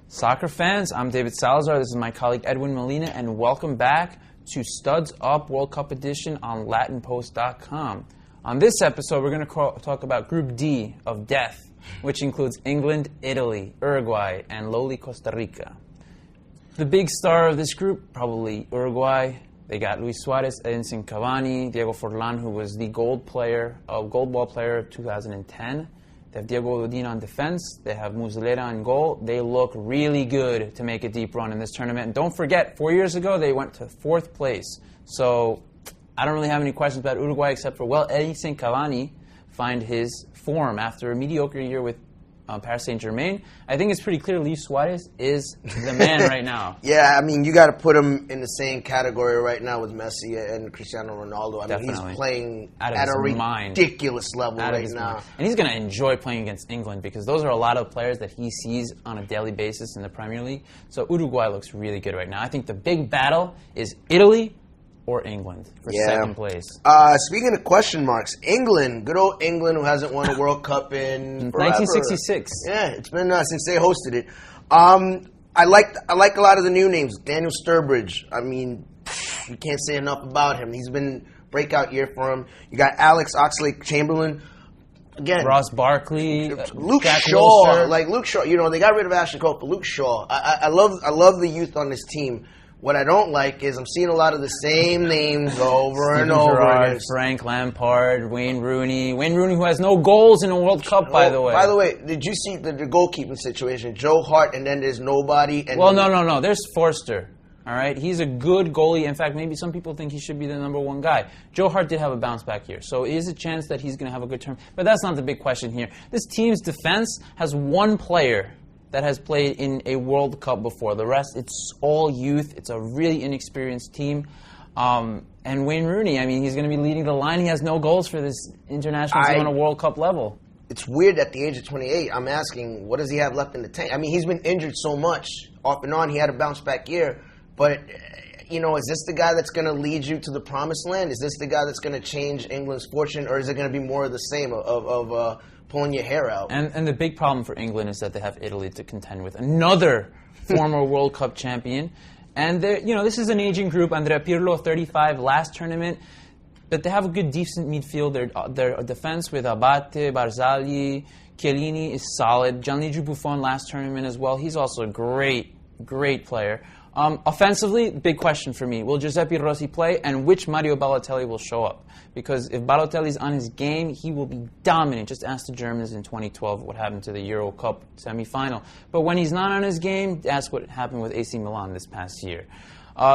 Soccer fans, I'm David Salazar. This is my colleague Edwin Molina, and welcome back to Studs Up World Cup Edition on LatinPost.com. On this episode, we're going to talk about Group D of Death, which includes England, Italy, Uruguay, and lowly Costa Rica. The big star of this group, probably Uruguay. They got Luis Suarez, Edinson Cavani, Diego Forlan, who was the gold ball player of 2010. They have Diego Godin on defense. They have Muslera on goal. They look really good to make a deep run in this tournament. And don't forget, 4 years ago, they went to 4th place. So I don't really have any questions about Uruguay except for, well, Edinson Cavani find his form after a mediocre year with Paris Saint-Germain. I think it's pretty clear Luis Suarez is the man right now. Yeah, I mean, you got to put him in the same category right now with Messi and Cristiano Ronaldo. I mean, he's playing at a ridiculous level right now. And he's going to enjoy playing against England because those are a lot of players that he sees on a daily basis in the Premier League. So Uruguay looks really good right now. I think the big battle is Italy or England for second place. Speaking of question marks, England, good old England, who hasn't won a World Cup in forever. 1966. Yeah, it's been since they hosted it. I like a lot of the new names. Daniel Sturridge. I mean, you can't say enough about him. He's been breakout year for him. You got Alex Oxlade-Chamberlain. Again, Ross Barkley, Luke Shaw. Like Luke Shaw, you know, they got rid of Ashton Cole for Luke Shaw. I love the youth on this team. What I don't like is I'm seeing a lot of the same names over and over again. Frank Lampard, Wayne Rooney. Wayne Rooney, who has no goals in a World Cup, by the way. By the way, did you see the goalkeeping situation? Joe Hart, and then there's nobody. And well, no. There's Forster. All right, he's a good goalie. In fact, maybe some people think he should be the #1 guy. Joe Hart did have a bounce back year, so it is a chance that he's going to have a good term. But that's not the big question here. This team's defense has one player that has played in a World Cup before. The rest, it's all youth. It's a really inexperienced team. And Wayne Rooney, I mean, he's going to be leading the line. He has no goals for this international team on a World Cup level. It's weird at the age of 28. I'm asking, what does he have left in the tank? I mean, he's been injured so much. Off and on, he had a bounce-back year. But, you know, is this the guy that's going to lead you to the promised land? Is this the guy that's going to change England's fortune? Or is it going to be more of the same of pulling your hair out? And the big problem for England is that they have Italy to contend with, another former World Cup champion. And this is an aging group. Andrea Pirlo, 35, last tournament. But they have a good, decent midfield. Their defense with Abate, Barzagli, Chiellini is solid. Gianluigi Buffon, last tournament as well. He's also a great, great player. Offensively, big question for me. Will Giuseppe Rossi play, and which Mario Balotelli will show up? Because if Balotelli's on his game, he will be dominant. Just ask the Germans in 2012 what happened to the Euro Cup semifinal. But when he's not on his game, ask what happened with AC Milan this past year.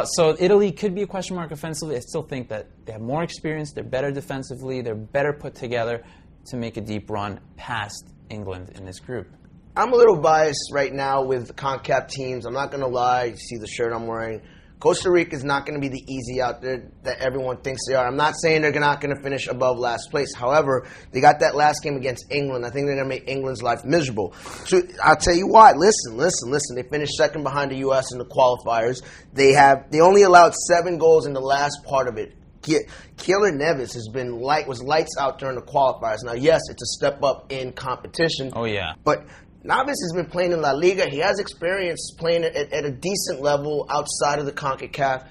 So Italy could be a question mark offensively. I still think that they have more experience, they're better defensively, they're better put together to make a deep run past England in this group. I'm a little biased right now with CONCACAF teams. I'm not going to lie. You see the shirt I'm wearing. Costa Rica is not going to be the easy out there that everyone thinks they are. I'm not saying they're not going to finish above last place. However, they got that last game against England. I think they're going to make England's life miserable. So I'll tell you why. Listen. They finished second behind the U.S. in the qualifiers. They only allowed 7 goals in the last part of it. Keylor Navas was lights out during the qualifiers. Now, yes, it's a step up in competition. Oh, yeah. But Navas has been playing in La Liga. He has experience playing at a decent level outside of the CONCACAF.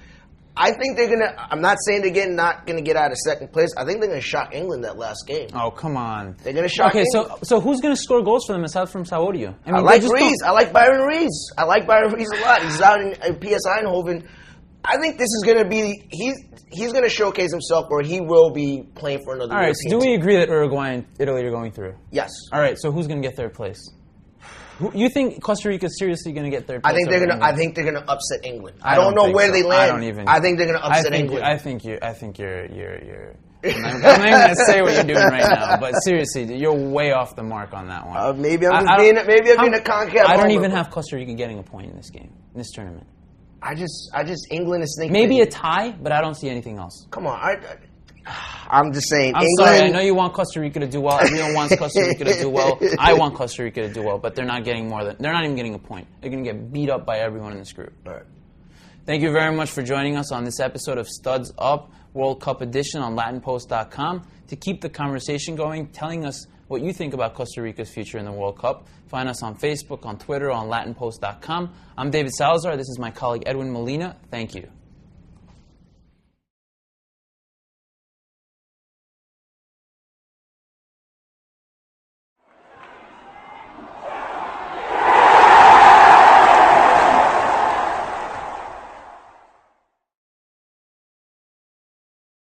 I think they're going to – I'm not saying they're not going to get out of second place. I think they're going to shock England that last game. Oh, come on. They're going to shock England. Okay, so who's going to score goals for them aside from Saodio? I like Rees. I like Byron Rees. I like Byron Rees a lot. He's out in PS Eindhoven. I think this is going to be he's going to showcase himself, or he will be playing for another. All right, so do we agree that Uruguay and Italy are going through? Yes. All right, so who's going to get third place? You think Costa Rica is seriously going to get third place? I think they're going to upset England. I don't know where they land. I think they're going to upset England. I think you're. I'm not even going to say what you're doing right now, but seriously, you're way off the mark on that one. Maybe I'm being a CONCACAF. I don't even have Costa Rica getting a point in this game, in this tournament. I just England is thinking maybe a tie, but I don't see anything else. Come on, I'm just saying. I'm sorry. I know you want Costa Rica to do well. Everyone wants Costa Rica to do well. I want Costa Rica to do well, but they're not getting they're not even getting a point. They're going to get beat up by everyone in this group. All right. Thank you very much for joining us on this episode of Studs Up World Cup Edition on LatinPost.com. To keep the conversation going, telling us what you think about Costa Rica's future in the World Cup. Find us on Facebook, on Twitter, on LatinPost.com. I'm David Salazar. This is my colleague Edwin Molina. Thank you.